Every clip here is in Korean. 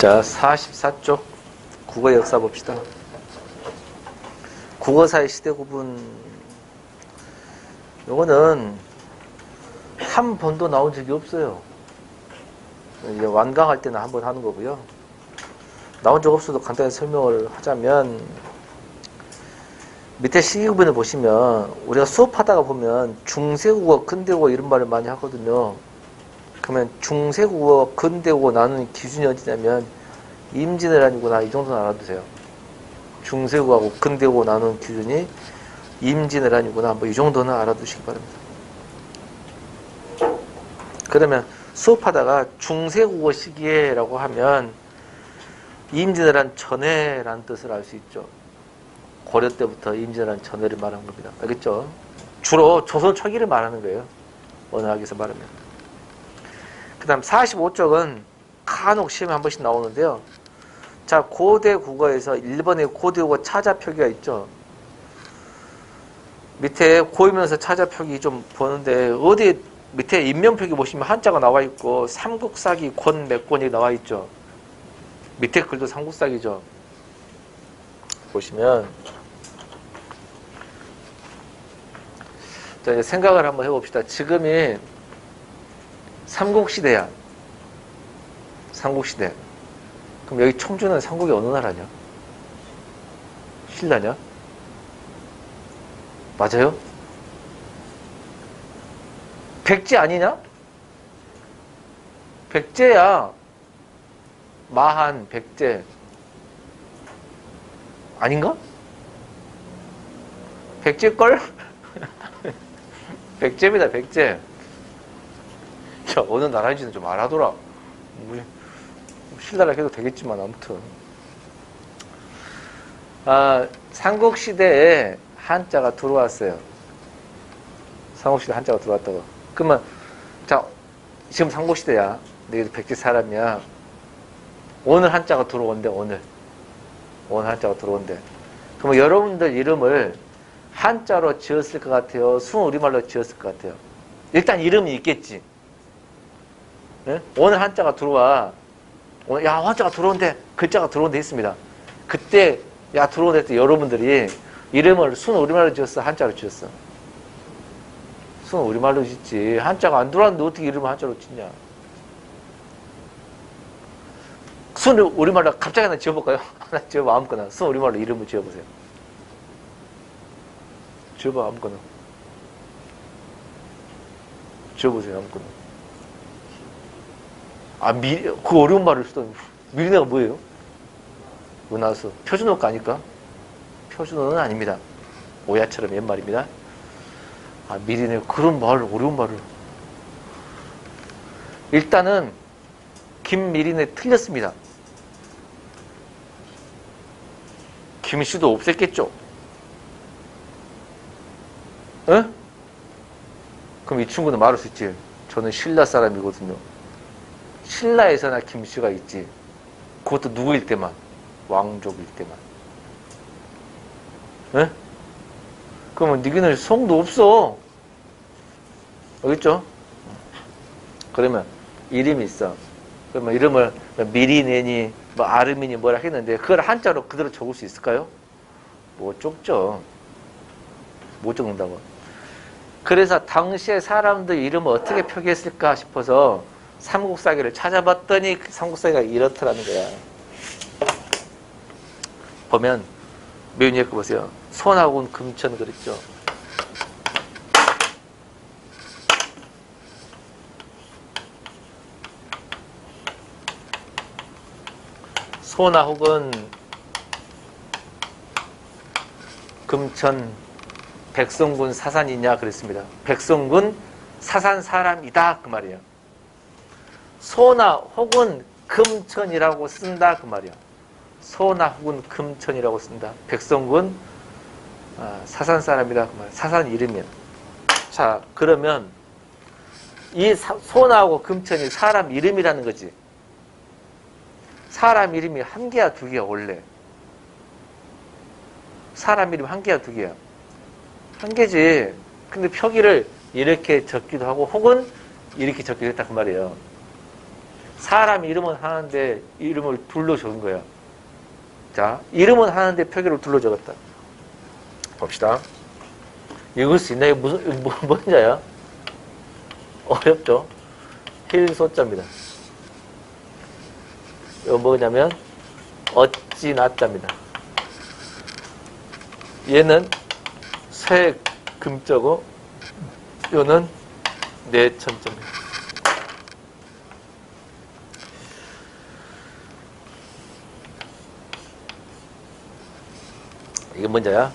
자, 44쪽 국어 역사 봅시다. 국어사의 시대 구분. 요거는 한 번도 나온 적이 없어요. 이제 완강할 때는 한 번 하는 거고요. 나온 적 없어도 간단히 설명을 하자면, 밑에 시기 구분을 보시면 우리가 수업하다가 보면 중세국어, 근대국어 이런 말을 많이 하거든요. 그러면 중세국어, 근대국어 나누는 기준이 어디냐면 임진왜란이구나, 이 정도는 알아두세요. 중세국어하고 근대국어 나누는 기준이 임진왜란이구나, 뭐 이 정도는 알아두시기 바랍니다. 그러면 수업하다가 중세국어 시기에라고 하면 임진왜란 전에라는 뜻을 알 수 있죠. 고려 때부터 임진왜란 전에를 말하는 겁니다. 알겠죠? 주로 조선 초기를 말하는 거예요. 언어학에서 말하면. 그 다음 45쪽은 간혹 시험에 한 번씩 나오는데요. 자, 고대 국어에서 1번의 고대 국어 차자 표기가 있죠. 밑에 고이면서 차자 표기 좀 보는데, 어디 밑에 인명 표기 보시면 한자가 나와 있고 삼국사기 권 몇 권이 나와 있죠. 밑에 글도 삼국사기죠. 보시면, 자, 이제 생각을 한번 해봅시다. 지금이 삼국시대야. 삼국시대. 그럼 여기 청주는 삼국이 어느 나라냐? 신라냐? 맞아요? 백제 아니냐? 백제야. 마한, 백제. 아닌가? 백제걸? 백제입니다, 백제. 야, 어느 나라인지는 좀 알아둬라. 신라라 해도 되겠지만, 아무튼. 삼국시대에 한자가 들어왔어요. 삼국시대 한자가 들어왔다고. 그러면, 자, 지금 삼국시대야. 너희도 백제 사람이야. 오늘 한자가 들어온대, 오늘. 오늘 한자가 들어온대. 그러면 여러분들 이름을 한자로 지었을 것 같아요? 순우리말로 지었을 것 같아요? 일단 이름이 있겠지. 네? 오늘 한자가 들어와. 오늘, 야, 한자가 들어온대. 글자가 들어온대 했습니다. 그때, 야, 들어온대 때 여러분들이 이름을 순우리말로 지었어? 한자로 지었어? 순우리말로 짓지. 한자가 안 들어왔는데 어떻게 이름을 한자로 짓냐? 순우리말로 갑자기 하나 지어볼까요? 하나 지어봐, 아무거나. 순우리말로 이름을 지어보세요. 지어봐, 아무거나. 지어보세요, 아무거나. 그 어려운 말을 쓰던, 미리네가 뭐예요? 은하수. 표준어가 아닐까? 표준어는 아닙니다. 오야처럼 옛말입니다. 미리네, 그런 말을, 어려운 말을. 일단은, 김미리네 틀렸습니다. 김씨도 없앴겠죠? 에? 그럼 이 친구는 말할 수 있지. 저는 신라 사람이거든요. 신라에서나 김씨가 있지. 그것도 누구일 때만. 왕족일 때만. 에? 그러면 니기는 성도 없어. 알겠죠? 그러면 이름이 있어. 그러면 이름을 미리네니 뭐 아르미니 뭐라 했는데 그걸 한자로 그대로 적을 수 있을까요? 못 적죠. 못 적는다고. 그래서 당시에 사람들 이름을 어떻게 표기했을까 싶어서 삼국사기를 찾아봤더니 삼국사기가 이렇더라는 거야. 보면 맨 위에 거 보세요. 손하군 금천 그랬죠. 소나 혹은 금천 백성군 사산이냐 그랬습니다. 백성군 사산 사람이다 그 말이에요. 소나 혹은 금천이라고 쓴다 그 말이에요. 소나 혹은 금천이라고 쓴다. 백성군 사산 사람이다 그 말이에요. 사산 이름이에요. 자, 그러면 이 소나하고 금천이 사람 이름이라는 거지. 사람 이름이 한 개야 두 개야 원래. 사람 이름 한 개야 두 개야. 한 개지. 근데 표기를 이렇게 적기도 하고 혹은 이렇게 적기도 했다 그 말이에요. 사람 이름은 하나인데 이름을 둘로 적은 거야. 자, 이름은 하나인데 표기를 둘로 적었다. 봅시다. 읽을 수 있나? 이게 뭔 자야? 어렵죠? 힐소자입니다. 이거 뭐냐면 어찌 나자입니다. 얘는 쇠금자고 요는 내천자입니다. 이게 뭔자야?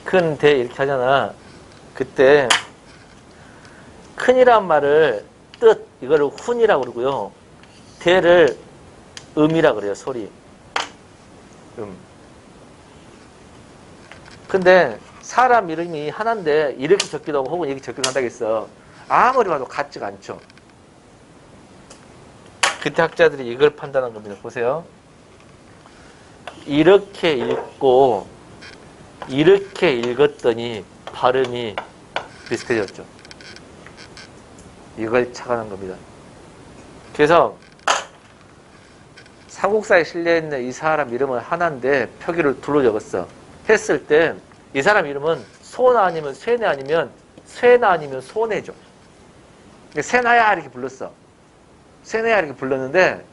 큰, 대 이렇게 하잖아. 그때 큰이란 말을 뜻 이거를 훈이라고 그러고요. 대를 음이라고 그래요. 소리. 근데 사람 이름이 하나인데 이렇게 적기도 하고 혹은 이렇게 적기도 한다고 했어. 아무리 봐도 같지가 않죠. 그때 학자들이 이걸 판단한 겁니다. 보세요. 이렇게 읽고 이렇게 읽었더니 발음이 비슷해졌죠. 이걸 착안한 겁니다. 그래서 삼국사에 실려있는 이 사람 이름은 하나인데 표기를 둘로 적었어. 했을 때 이 사람 이름은 소나 아니면 쇠나 아니면 쇠나 아니면 소내죠. 쇠나야 이렇게 불렀어. 쇠나야 이렇게 불렀는데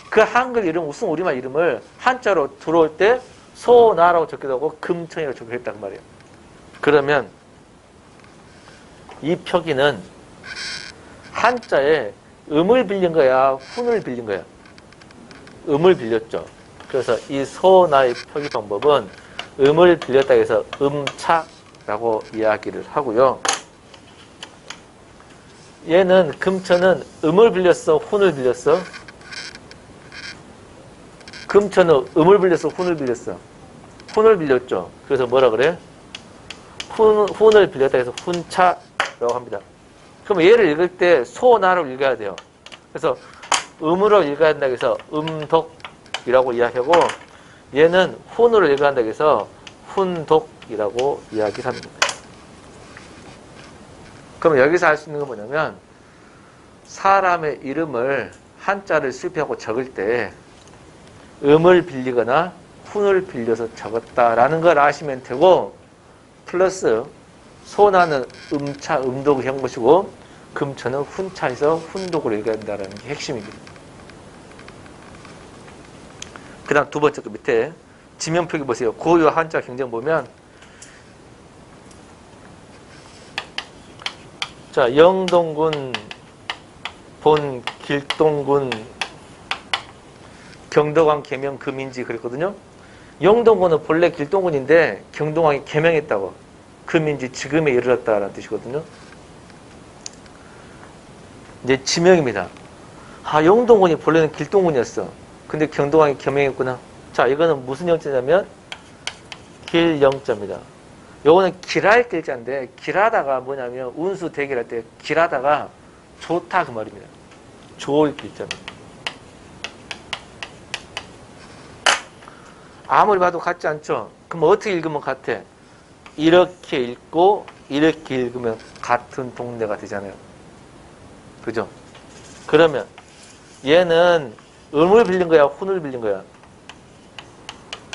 그 한글 이름 우승 우리말 이름을 한자로 들어올 때 소나라고 적기도 하고 금천이라고 적기도 했단 말이에요. 그러면 이 표기는 한자에 음을 빌린 거야, 훈을 빌린 거야? 음을 빌렸죠. 그래서 이 소나의 표기 방법은 음을 빌렸다 해서 음차라고 이야기를 하고요. 얘는 금천은 음을 빌렸어, 훈을 빌렸어? 금천은 음을 빌렸어, 훈을 빌렸어? 훈을 빌렸죠. 그래서 뭐라 그래? 훈을 빌렸다 해서 훈차라고 합니다. 그럼 얘를 읽을 때 소나로 읽어야 돼요. 그래서 음으로 읽어야 한다고 해서 음독이라고 이야기하고 얘는 훈으로 읽어야 한다고 해서 훈독이라고 이야기를 합니다. 그럼 여기서 알 수 있는 건 뭐냐면 사람의 이름을 한자를 실패하고 적을 때 음을 빌리거나 훈을 빌려서 적었다라는 걸 아시면 되고 플러스 소나는 음차, 음독을 한 것이고 금천은 훈차에서 훈독으로 읽어야 한다는 게 핵심입니다. 그 다음 두 번째 그 밑에 지명표기 보세요. 고유 한자 경전 보면 자, 영동군, 본 길동군, 경덕왕 개명 금인지 그랬거든요. 영동군은 본래 길동군인데 경동왕이 개명했다고. 금인지 지금에 이르렀다라는 뜻이거든요. 이제 지명입니다. 아, 영동군이 본래는 길동군이었어. 근데 경동왕이 개명했구나. 자, 이거는 무슨 영자냐면 길영자입니다. 요거는 길할 길자인데 길하다가 뭐냐면 운수 대길할 때 길하다가 좋다 그 말입니다. 좋을 길자입니다. 아무리 봐도 같지 않죠? 그럼 어떻게 읽으면 같아? 이렇게 읽고 이렇게 읽으면 같은 동네가 되잖아요. 그죠? 그러면 얘는 음을 빌린 거야? 훈을 빌린 거야?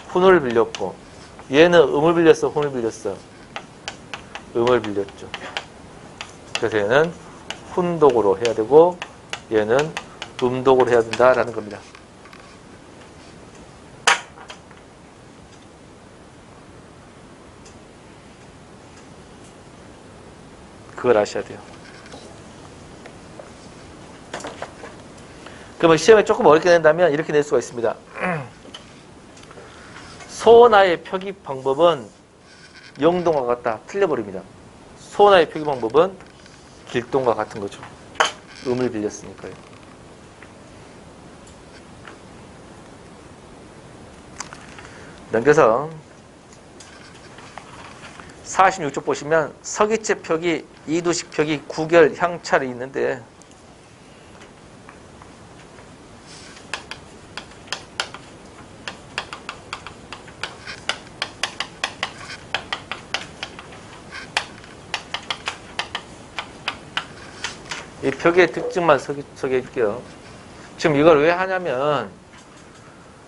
훈을 빌렸고 얘는 음을 빌렸어? 훈을 빌렸어? 음을 빌렸죠. 그래서 얘는 훈독으로 해야 되고 얘는 음독으로 해야 된다라는 겁니다. 그걸 아셔야 돼요. 그러면 시험에 조금 어렵게 낸다면 이렇게 낼 수가 있습니다. 소나의 표기 방법은 영동과 같다. 틀려버립니다. 소나의 표기 방법은 길동과 같은 거죠. 음을 빌렸으니까요. 넘겨서 46쪽 보시면 서기체 표기, 이두식 표기, 구결, 향찰이 있는데 이 이 벽의 특징만 소개해 줄게요. 지금 이걸 왜 하냐면,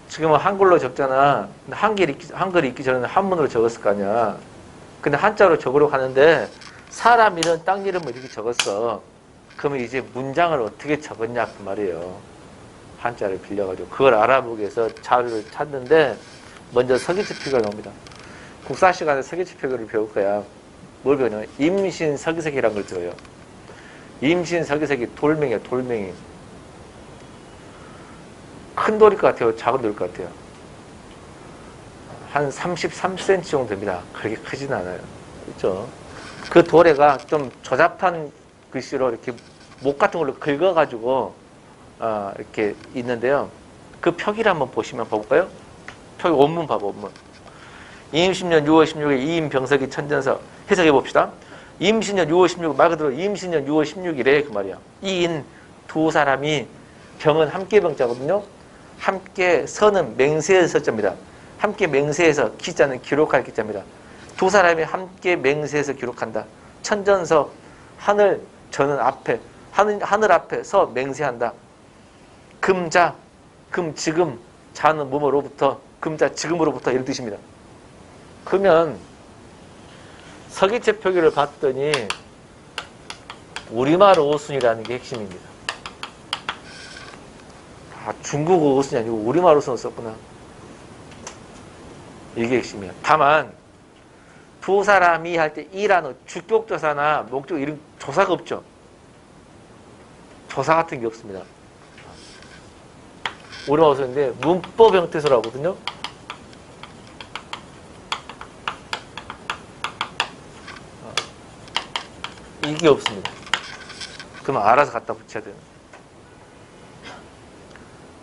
지금은 한글로 적잖아. 한글 읽기 전에는 한문으로 적었을 거 아니야. 근데 한자로 적으려고 하는데, 사람 이름, 땅 이름을 이렇게 적었어. 그러면 이제 문장을 어떻게 적었냐, 그 말이에요. 한자를 빌려가지고. 그걸 알아보기 위해서 자료를 찾는데, 먼저 서기체 표기가 나옵니다. 국사 시간에 서기체 표기를 배울 거야. 뭘 배우냐면, 임신 서기색이라는 걸 들어요. 임신 서기색이 돌멩이야, 돌멩이. 큰 돌일 것 같아요? 작은 돌일 것 같아요? 한 33cm 정도 됩니다. 그렇게 크진 않아요. 그렇죠? 그 돌에가 좀 조잡한 글씨로 이렇게 목 같은 걸로 긁어가지고 이렇게 있는데요. 그 표기를 한번 보시면 볼까요? 표기 원문 봐봐, 원문. 임신년 6월 16일 이인병석이 천전서 해석해 봅시다. 임신년 6월 16일 말 그대로 임신년 6월 16일에 그 말이야. 이인 두 사람이 병은 함께 병자거든요. 함께 서는 맹세에서 서자입니다. 함께 맹세해서 기자는 기록할 기자입니다. 두 사람이 함께 맹세해서 기록한다. 천전서 하늘 저는 앞에 하늘 앞에 서 맹세한다. 금자 금 지금 자는 뭐뭐로부터 금자 지금으로부터 이런 뜻입니다. 그러면 서기체 표기를 봤더니 우리말 어순이라는 게 핵심입니다. 중국어 어순이 아니고 우리말 어순을 썼구나. 이게 핵심이야. 다만 두 사람이 할 때 이라는 주격조사나 목적 이런 조사가 없죠. 조사 같은 게 없습니다. 우리말 어순인데 문법 형태소라고 하거든요. 이게 없습니다. 그러면 알아서 갖다 붙여야 돼요.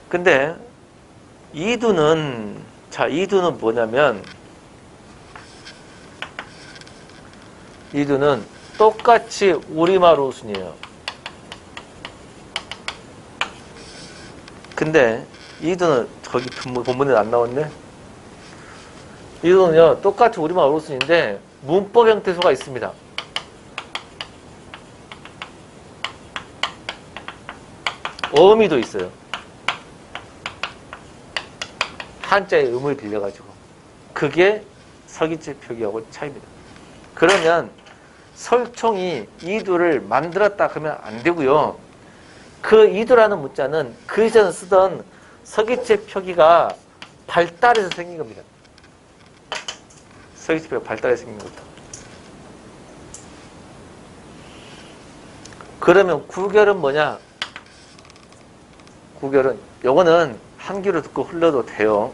근데 이두는 뭐냐면 이두는 똑같이 우리말 어순이에요. 근데 이두는 거기 본문에 안 나왔네. 이두는요 똑같이 우리말 어순인데 문법 형태소가 있습니다. 어미도 있어요. 한자의 음을 빌려가지고. 그게 서기체 표기하고 차이입니다. 그러면 설총이 이두를 만들었다 그러면 안 되고요. 그 이두라는 문자는 그 이전 쓰던 서기체 표기가 발달해서 생긴 겁니다. 서기체 표기가 발달해서 생긴 겁니다. 그러면 구결은 뭐냐? 구결은 요거는 한 귀로 듣고 흘러도 돼요.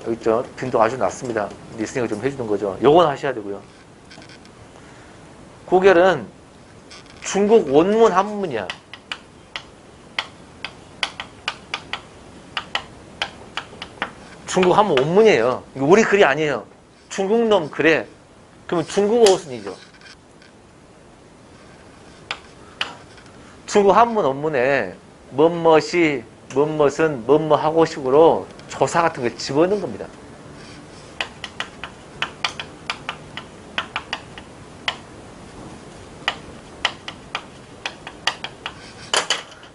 여기 있죠? 빈도 아주 낮습니다. 리스닝을 좀 해주는 거죠. 요건 하셔야 되고요. 구결은 중국 원문 한문이야. 중국 한문 원문이에요. 우리 글이 아니에요. 중국 놈 글에. 그러면 중국어 어순이죠. 중국 한문 원문에 뭐뭇이 뭐뭇은 뭐뭐하고 식으로 조사 같은 걸 집어넣는 겁니다.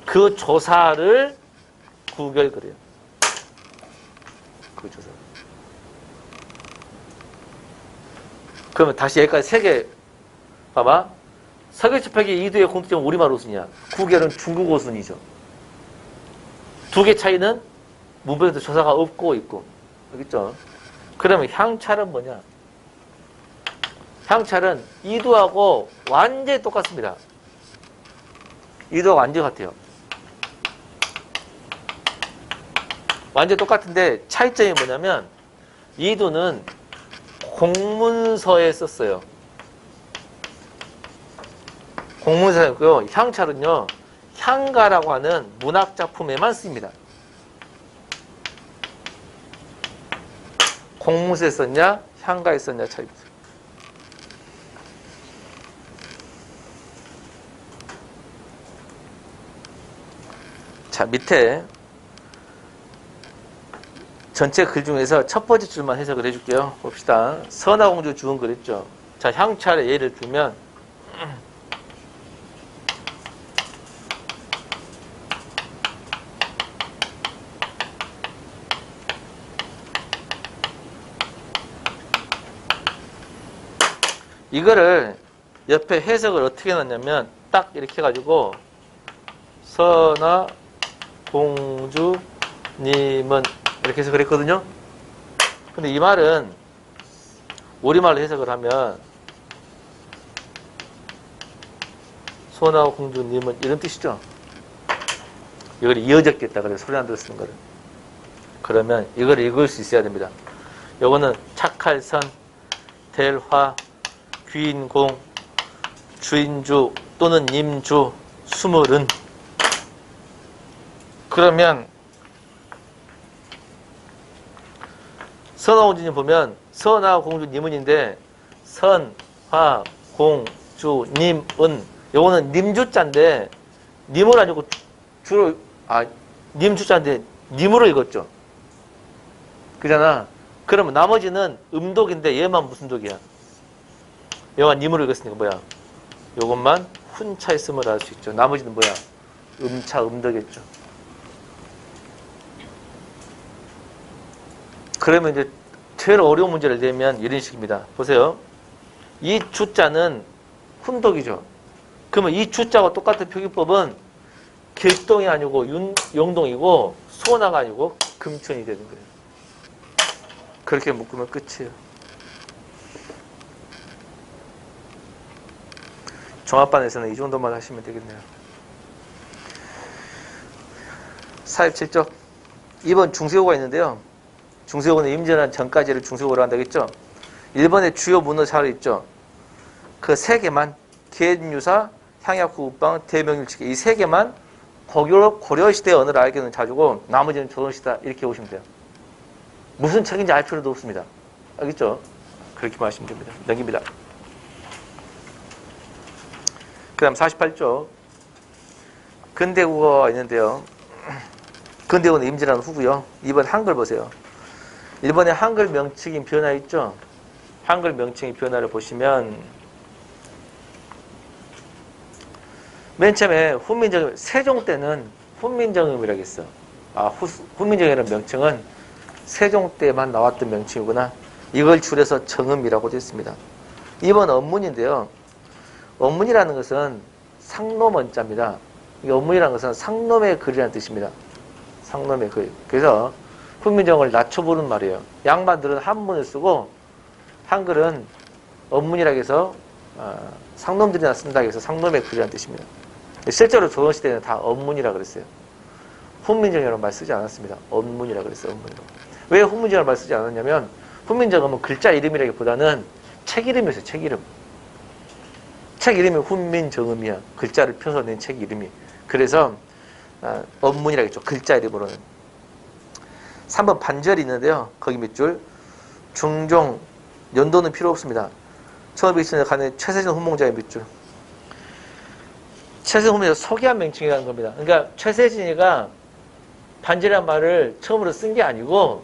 그 조사를 구결 그래요. 그 조사. 그러면 다시 여기까지 세 개 봐봐. 서기체 표기 이두의 공통점은 우리말 어순이야. 구결은 중국 어순이죠. 두 개 차이는 문법에도 조사가 없고 있고. 알겠죠? 그러면 향찰은 뭐냐? 향찰은 이두하고 완전히 똑같습니다. 이두하고 완전히 같아요. 완전히 똑같은데 차이점이 뭐냐면 이두는 공문서에 썼어요. 공문서였고요. 향찰은요. 향가라고 하는 문학작품에만 쓰입니다. 공문서에 썼냐 향가에 썼냐 차이입니다. 자, 밑에 전체 글 중에서 첫 번째 줄만 해석을 해줄게요. 봅시다. 선화공주 주은 글 있죠. 자, 향찰의 예를 들면 이거를 옆에 해석을 어떻게 해놨냐면 딱 이렇게 해가지고 선아 공주님은 이렇게 해서 그랬거든요. 근데 이 말은 우리말로 해석을 하면 선아 공주님은 이런 뜻이죠. 이걸 이어졌겠다 그래서 소리 안 들었는 거를. 그러면 이걸 읽을 수 있어야 됩니다. 요거는 착할 선, 델화, 귀인공, 주인주 또는 님주, 수물은. 그러면 선화 공주님 보면 선화 공주 님은인데 선화 공주 님은 요거는 님주자인데 님을 아니고 주로 님주자인데 님으로 읽었죠. 그잖아. 그러면 나머지는 음독인데 얘만 무슨 독이야? 얘만 님으로 읽었으니까 뭐야? 요것만 훈차 있음을 알 수 있죠. 나머지는 뭐야? 음차 음덕이겠죠. 그러면 이제 제일 어려운 문제를 내면 이런 식입니다. 보세요. 이 주자는 훈독이죠. 그러면 이 주자와 똑같은 표기법은 길동이 아니고 용동이고 소나가 아니고 금천이 되는 거예요. 그렇게 묶으면 끝이에요. 종합반에서는 이 정도만 하시면 되겠네요. 47쪽 2번 중세호가 있는데요. 중세호는 임진왜란 전까지를 중세호로 한다겠죠. 1번에 주요 문어 자료 있죠. 그 세 개만 개인유사, 향약후 우방, 대명일치기 이 세 개만 고려시대의 언어를 알게 되는 자주고 나머지는 조선시대 이렇게 보시면 돼요. 무슨 책인지 알 필요도 없습니다. 알겠죠? 그렇게 보시면 됩니다. 넘깁니다. 그 다음 48쪽 근대국어가 있는데요. 근대국어는 임진왜란 후고요. 2번 한글 보세요. 1번에 한글 명칭인 변화 있죠? 한글 명칭의 변화를 보시면 맨 처음에 훈민정음, 세종 때는 훈민정음이라고 했어. 훈민정음이라는 명칭은 세종 때만 나왔던 명칭이구나. 이걸 줄여서 정음이라고 되어 있습니다. 2번 언문인데요. 언문이라는 것은 상놈원자입니다. 이 언문이라는 것은 상놈의 글이라는 뜻입니다. 상놈의 글. 그래서 훈민정음을 낮춰 부르는 말이에요. 양반들은 한문을 쓰고 한글은 언문이라고 해서 상놈들이나 쓴다고 해서 상놈의 글이라는 뜻입니다. 실제로 조선시대에는 다 언문이라고 그랬어요. 훈민정음이라는 말 쓰지 않았습니다. 언문이라고 그랬어요. 언문이라고. 왜 훈민정음이라는 말 쓰지 않았냐면 훈민정음은 글자 이름이라기보다는 책 이름이었어요. 책 이름. 책 이름이 훈민정음이야. 글자를 펴서 낸 책 이름이. 그래서 언문이라고 했죠. 글자 이름으로는. 3번 반절이 있는데요. 거기 밑줄. 중종, 연도는 필요 없습니다. 1527년에 가는 최세진 훈몽자의 밑줄. 최세진 훈몽자가 소개한 명칭이라는 겁니다. 그러니까 최세진이가 반절이라는 말을 처음으로 쓴 게 아니고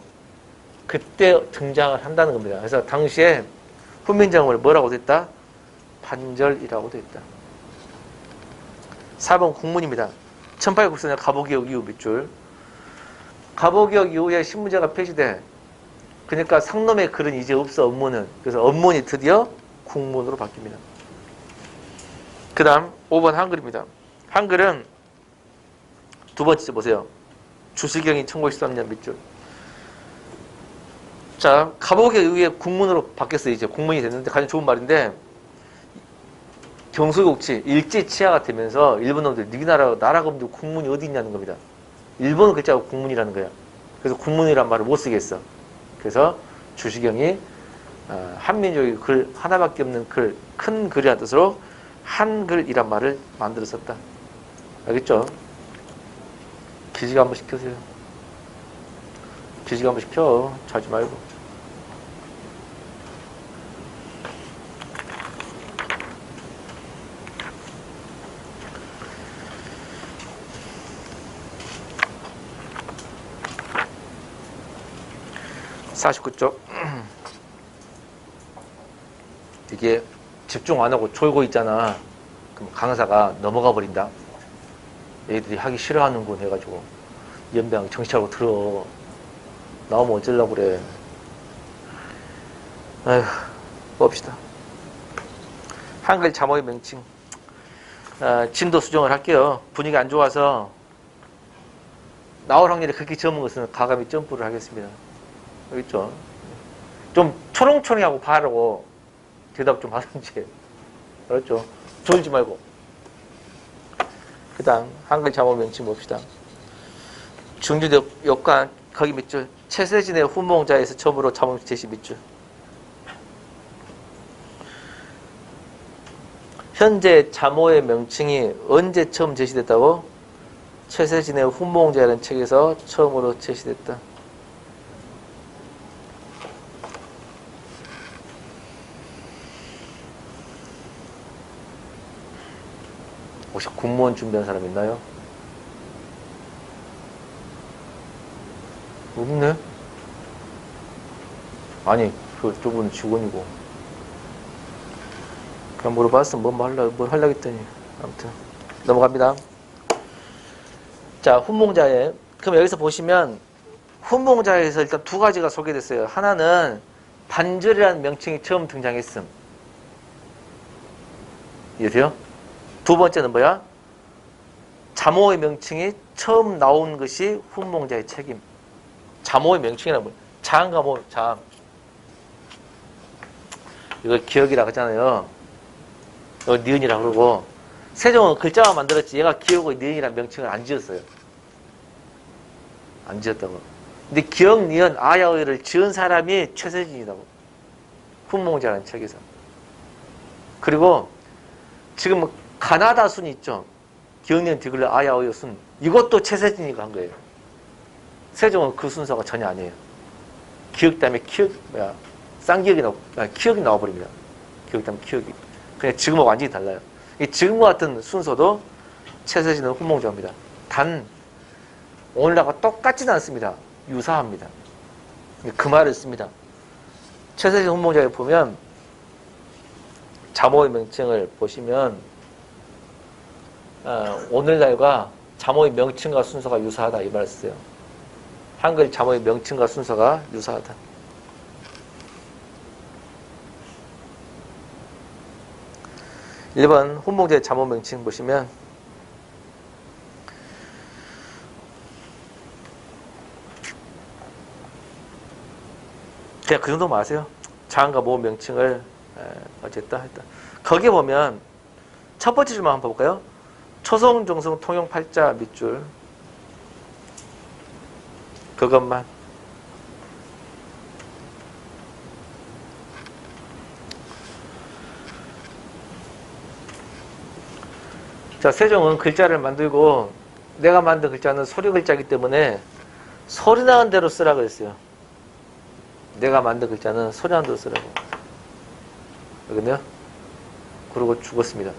그때 등장을 한다는 겁니다. 그래서 당시에 훈민정음을 뭐라고 됐다? 반절이라고 됐다. 4번 국문입니다. 1894년 갑오개혁 이후 밑줄. 갑오개혁 이후에 신문제가 폐지돼. 그러니까 상놈의 글은 이제 없어, 언문은. 그래서 언문이 드디어 국문으로 바뀝니다. 그 다음 5번 한글입니다. 한글은 두 번째 보세요. 주실경이 1913년 밑줄. 자, 갑오개혁 이후에 국문으로 바뀌었어요. 이제 국문이 됐는데 가장 좋은 말인데 경술국치, 일제치하가 되면서 일본 놈들이 네 나라가 없는데 국문이 어디 있냐는 겁니다. 일본 글자가 국문이라는 거야. 그래서 국문이란 말을 못 쓰겠어. 그래서 주시경이 한민족의 글 하나밖에 없는 글, 큰 글이라는 뜻으로 한글이란 말을 만들어 썼다. 알겠죠? 기지가 한번 시켜주세요. 기지가 한번 시켜. 자지 말고. (49쪽) 이게 집중 안 하고 졸고 있잖아. 그럼 강사가 넘어가 버린다. 얘들이 하기 싫어하는군 해가지고 연병 정신 차리고 들어. 나오면 어쩌려고 그래. 아휴, 봅시다. 한글 자모의 명칭. 진도 수정을 할게요. 분위기 안 좋아서 나올 확률이 그렇게 적은 것은 가감히 점프를 하겠습니다. 알겠죠? 좀 초롱초롱하고 바라고 대답 좀 하든지. 그렇죠? 졸지 말고. 그 다음 한글 자모 명칭 봅시다. 중주대 역관 거기 몇 줄? 최세진의 후몽자에서 처음으로 자모 제시 몇 줄? 현재 자모의 명칭이 언제 처음 제시됐다고? 최세진의 훈몽자라는 책에서 처음으로 제시됐다. 혹시 군무원 준비한 사람 있나요? 없네? 아니, 저분은 직원이고. 그냥 물어봤어. 뭘 하려고 했더니. 아무튼. 넘어갑니다. 자, 훈몽자에. 그럼 여기서 보시면, 훈몽자에서 일단 두 가지가 소개됐어요. 하나는 반절이라는 명칭이 처음 등장했음. 이해돼요? 두 번째는 뭐야? 자모의 명칭이 처음 나온 것이 훈몽자의 책임. 자모의 명칭이란 뭐야? 자음과 모, 자음. 이걸 기억이라고 하잖아요. 이거 니은이라고 그러고. 세종은 글자만 만들었지 얘가 기억의 니은이라는 명칭을 안 지었어요. 안 지었다고. 근데 기억, 니은, 아야의를 지은 사람이 최세진이라고. 훈몽자라는 책에서. 그리고 지금 가나다 순 있죠. 기억, 니은, 디글레, 아야의 순. 이것도 최세진이가 한 거예요. 세종은 그 순서가 전혀 아니에요. 기억 다음에 쌍기억이 기억이 나와버립니다. 기억 다음에 기억이. 그냥 지금과 완전히 달라요. 이 지금과 같은 순서도 최세진은 훈몽자입니다. 단, 오늘하고 똑같지는 않습니다. 유사합니다. 그 말을 씁니다. 최세진 훈몽자에 보면, 자모의 명칭을 보시면, 오늘날과 자모의 명칭과 순서가 유사하다 이 말을 써요. 한글 자모의 명칭과 순서가 유사하다. 일본 훈몽자의 자모 명칭 보시면 그냥 그 정도만 아세요. 자음과 모음 명칭을 어쨌다 했다. 거기에 보면 첫 번째 줄만 한번 볼까요? 초성, 종성, 통용, 팔자 밑줄 그것만. 자, 세종은 글자를 만들고 내가 만든 글자는 소리 글자이기 때문에 소리 나는 대로 쓰라 그랬어요. 내가 만든 글자는 소리 나는 대로 쓰라고. 알겠네요? 그러고 죽었습니다.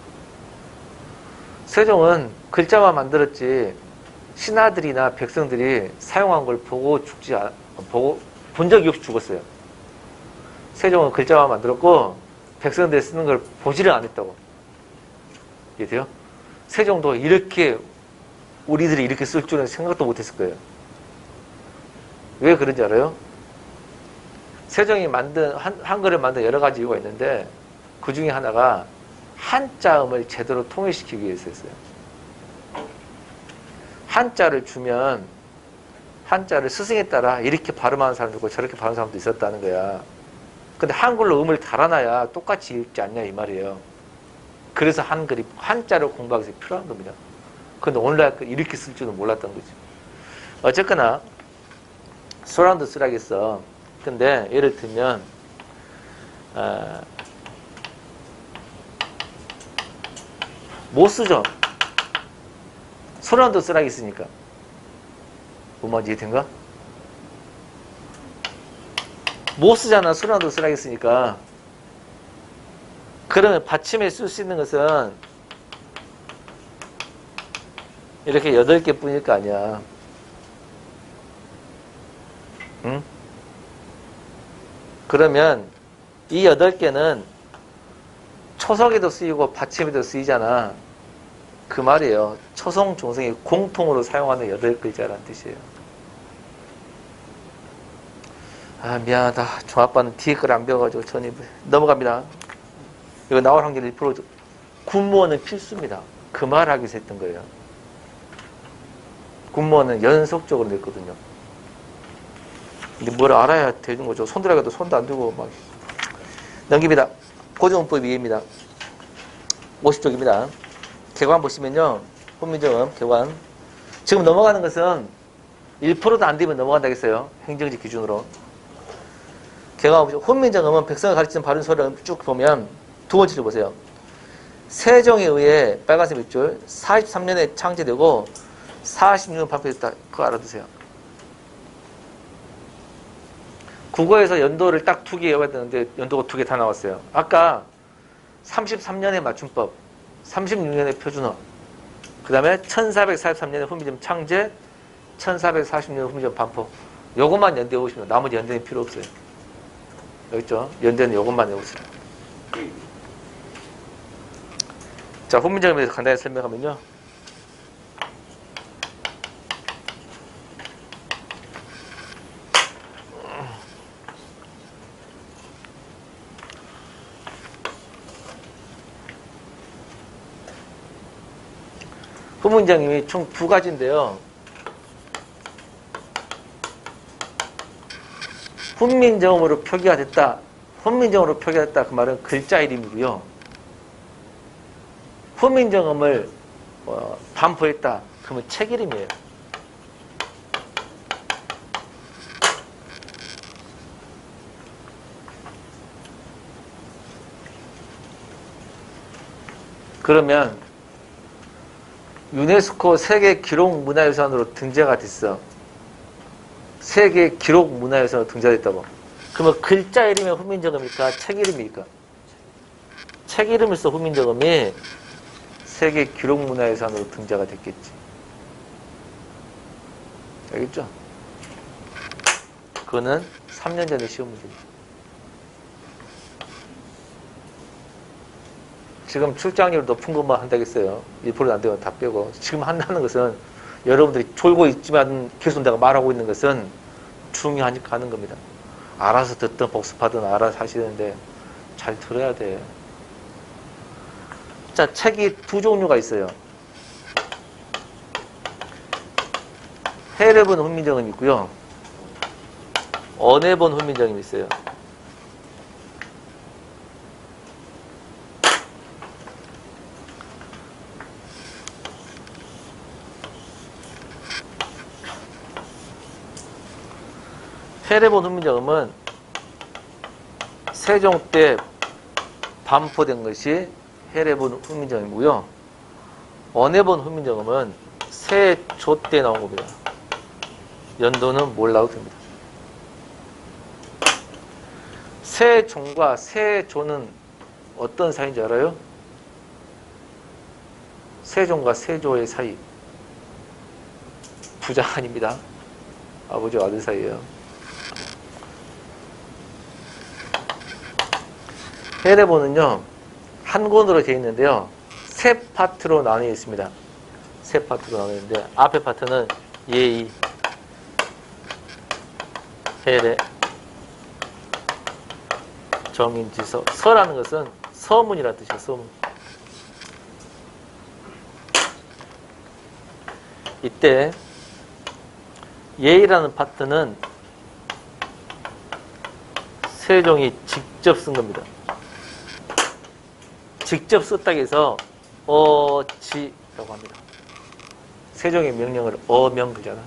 세종은 글자만 만들었지 신하들이나 백성들이 사용한 걸 보고 본 적이 없이 죽었어요. 세종은 글자만 만들었고 백성들이 쓰는 걸 보지를 않았다고. 이해돼요? 세종도 이렇게 우리들이 이렇게 쓸 줄은 생각도 못했을 거예요. 왜 그런지 알아요? 세종이 만든 한글을 만든 여러 가지 이유가 있는데 그 중에 하나가 한자음을 제대로 통일시키기 위해서였어요. 한자를 주면 한자를 스승에 따라 이렇게 발음하는 사람도 있고 저렇게 발음하는 사람도 있었다는 거야. 근데 한글로 음을 달아놔야 똑같이 읽지 않냐 이 말이에요. 그래서 한글이 한자를 공부하기 위해서 필요한 겁니다. 근데 오늘날 이렇게 쓸 줄은 몰랐던 거지. 어쨌거나 소란도 쓰라겠어. 근데 예를 들면 못 쓰죠. 소란도 쓰라겠으니까. 뭔 말인지 이해된가? 못 쓰잖아. 소란도 쓰라겠으니까. 그러면 받침에 쓸 수 있는 것은 이렇게 8개 뿐일 거 아니야. 응? 그러면 이 8개는 초성에도 쓰이고 받침에도 쓰이잖아. 그 말이에요. 초성, 종성이 공통으로 사용하는 8글자라는 뜻이에요. 아, 미안하다. 종합반은 뒤에 걸 안 배워가지고 전입을. 넘어갑니다. 이거 나올 확률 1%. 군무원은 필수입니다. 그 말 하기 위해서 했던 거예요. 군무원은 연속적으로 냈거든요. 근데 뭘 알아야 되는 거죠. 손 들어가도 손도 안 들고 막. 넘깁니다. 고정문법 이해입니다. 50쪽입니다. 개관 보시면요. 훈민정음, 개관. 지금 넘어가는 것은 1%도 안 되면 넘어간다겠어요. 행정지 기준으로. 개관 보시면 훈민정음은 백성을 가르치는 바른 소리를 쭉 보면 두 번째 줄 보세요. 세종에 의해 빨간색 밑줄 43년에 창제되고 46년 반포됐다. 그거 알아두세요. 국어에서 연도를 딱 2개 외워야 되는데 연도가 2개 다 나왔어요. 아까 33년의 맞춤법, 36년의 표준어, 그 다음에 1443년의 훈민정음 창제, 1440년 훈민정음 반포. 요것만 연대 오시면 나머지 연대는 필요 없어요. 여기 있죠? 연대는 요것만 외우세요. 자, 훈민정음에 대해서 간단히 설명하면요. 훈민정음이 총 2가지인데요. 훈민정음으로 표기가 됐다. 훈민정음으로 표기가 됐다. 그 말은 글자 이름이고요. 훈민정음을 반포했다. 그러면 책 이름이에요. 그러면 유네스코 세계 기록 문화유산으로 등재가 됐어. 세계 기록 문화유산으로 등재됐다고. 그러면 글자 이름이 훈민정음일까? 책 이름일까? 책 이름을 써 훈민정음이 세계 기록 문화유산으로 등재가 됐겠지. 알겠죠? 그거는 3년 전에 시험 문제입니다. 지금 출장률 높은 것만 한다겠어요. 1%도 안 되면 다 빼고. 지금 한다는 것은 여러분들이 졸고 있지만 계속 내가 말하고 있는 것은 중요하니까 하는 겁니다. 알아서 듣든 복습하든 알아서 하시는데 잘 들어야 돼. 자, 책이 2종류가 있어요. 해를 본 훈민정음이 있고요. 언해 본 훈민정음이 있어요. 해를 본 훈민정음은 세종 때 반포된 것이 해를 본 훈민정음이고요. 언해 본 훈민정음은 세조 때 나온 겁니다. 연도는 몰라도 됩니다. 세종과 세조는 어떤 사이인지 알아요? 세종과 세조의 사이. 부자 아닙니다. 아버지와 아들 사이예요. 해례본은요, 한 권으로 되어 있는데요, 세 파트로 나뉘어 있습니다. 세 파트로 나뉘어 있는데, 앞에 파트는 예의, 해례, 정인지서. 서라는 것은 서문이라는 뜻이에요, 서문. 이때 예의라는 파트는 세종이 직접 쓴 겁니다. 직접 썼다고 해서 어지라고 합니다. 세종의 명령을 어명 그잖아.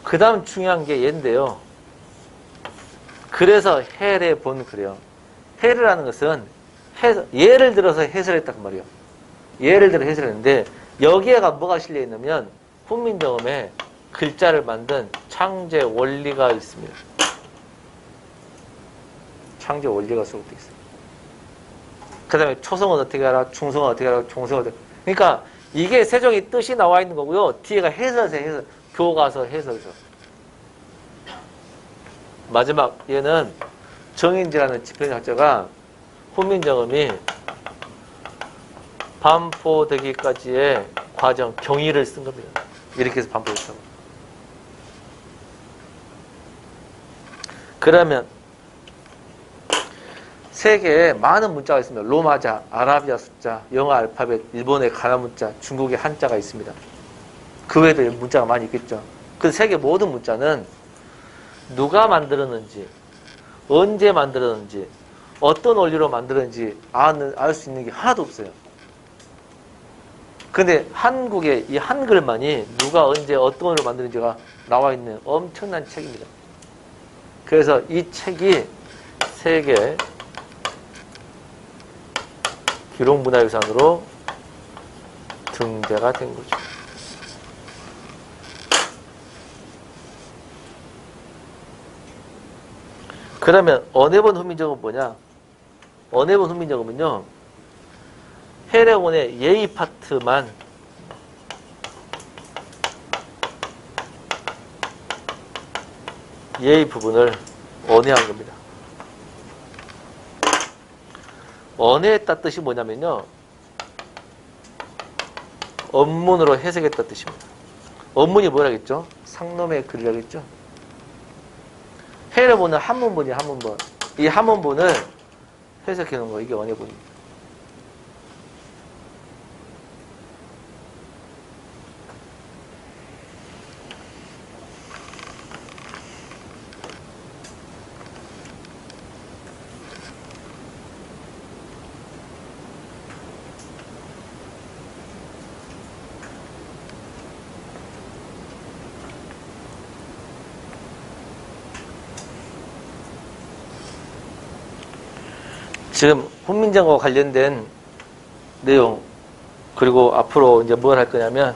그 다음 중요한 게 얘인데요. 그래서 해례 본 그래요. 해례라는 것은 예를 들어서 해설했단 말이에요. 예를 들어 해설했는데 여기에가 뭐가 실려 있냐면 훈민정음에 글자를 만든 창제 원리가 있습니다. 창제 원리가 수록되어 있어요. 그 다음에 초성은 어떻게 하라, 중성은 어떻게 하라, 종성은 어떻게 하라. 그러니까 이게 세종의 뜻이 나와 있는 거고요. 뒤에가 해설서, 교과서, 해설서. 마지막 얘는 정인지라는 집행학자가 훈민정음이 반포되기까지의 과정, 경위를 쓴 겁니다. 이렇게 해서 반포됐다고. 그러면 세계에 많은 문자가 있습니다. 로마자, 아라비아 숫자, 영어 알파벳, 일본의 가나 문자, 중국의 한자가 있습니다. 그 외에도 문자가 많이 있겠죠. 그 세계 모든 문자는 누가 만들었는지, 언제 만들었는지, 어떤 원리로 만들었는지 알 수 있는 게 하나도 없어요. 근데 한국의 이 한글만이 누가 언제 어떤 원리로 만드는지가 나와 있는 엄청난 책입니다. 그래서 이 책이 세계 기록문화유산으로 등재가 된 거죠. 그러면 언해본 훈민정음은 뭐냐? 언해본 훈민정음은요, 해례원의 예의 파트만 예의 부분을 언해한 겁니다. 언해했다 뜻이 뭐냐면요, 언문으로 해석했다 뜻입니다. 언문이 뭐라겠죠? 상놈의 글이라겠죠? 해례본은 한문본이에요, 한문본. 이 한문본을 해석해 놓은 거, 이게 언해본입니다. 지금 훈민정음과 관련된 내용, 그리고 앞으로 이제 뭘 할 거냐면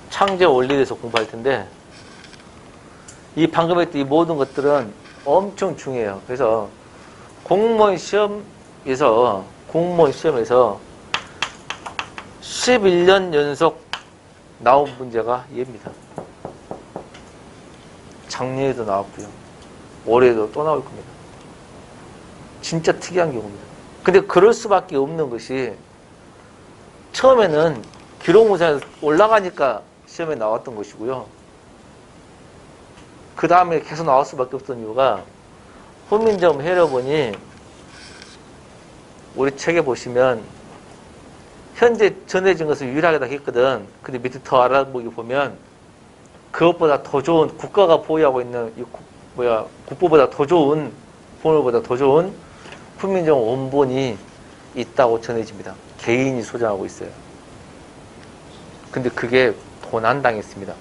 창제 원리에 대해서 공부할 텐데, 이 방금 했던 이 모든 것들은 엄청 중요해요. 그래서 공무원 시험에서 11년 연속 나온 문제가 얘입니다. 작년에도 나왔고요. 올해도 또 나올 겁니다. 진짜 특이한 경우입니다. 근데 그럴 수밖에 없는 것이, 처음에는 기록문서에 올라가니까 시험에 나왔던 것이고요. 그 다음에 계속 나올 수밖에 없던 이유가, 훈민정음 해례본이 우리 책에 보시면 현재 전해진 것을 유일하게 했거든. 근데 밑에 더 알아보기 보면 그것보다 더 좋은, 국가가 보유하고 있는 국보보다 더 좋은, 본물보다 더 좋은 훈민정음 원본이 있다고 전해집니다. 개인이 소장하고 있어요. 근데 그게 도난당했습니다.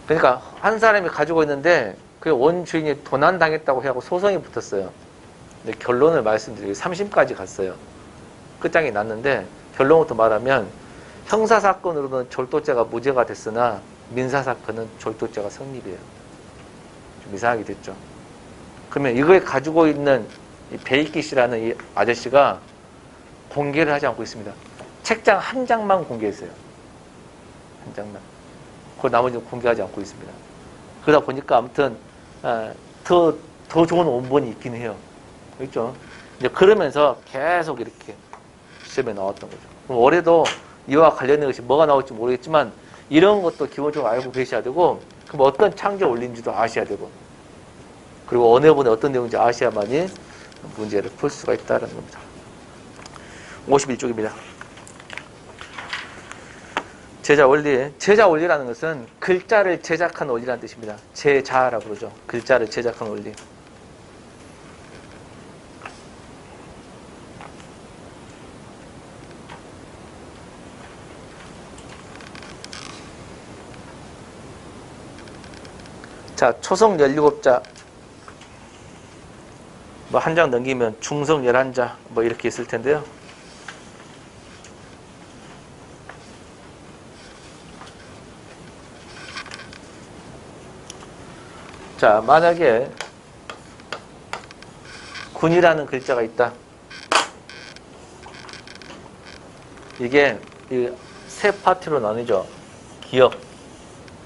그러니까 한 사람이 가지고 있는데 그 원주인이 도난당했다고 해갖고 소송이 붙었어요. 근데 결론을 말씀드리고 3심까지 갔어요. 끝장이 났는데, 결론부터 말하면 형사사건으로는 졸도죄가 무죄가 됐으나 민사사건은 졸도죄가 성립이에요. 좀 이상하게 됐죠. 그러면 이걸 가지고 있는 이 베이키 씨라는 이 아저씨가 공개를 하지 않고 있습니다. 책장 한 장만 공개했어요. 한 장만. 그 나머지는 공개하지 않고 있습니다. 그러다 보니까 아무튼 더 좋은 원본이 있긴 해요. 그렇죠? 이제 그러면서 계속 이렇게 시험에 나왔던 거죠. 그럼 올해도 이와 관련된 것이 뭐가 나올지 모르겠지만 이런 것도 기본적으로 알고 계셔야 되고, 그럼 어떤 창제 원리인지도 아셔야 되고, 그리고 언해본에 어떤 내용인지 아셔야만이 문제를 풀 수가 있다는 겁니다. 51쪽입니다. 제자 원리. 제자 원리라는 것은 글자를 제작한 원리라는 뜻입니다. 제자라고 그러죠. 글자를 제작한 원리. 자, 초성 17자. 뭐 한 장 넘기면 중성 11자 뭐 이렇게 있을 텐데요. 자, 만약에 군이라는 글자가 있다. 이게 세 파트로 나뉘죠. 기역,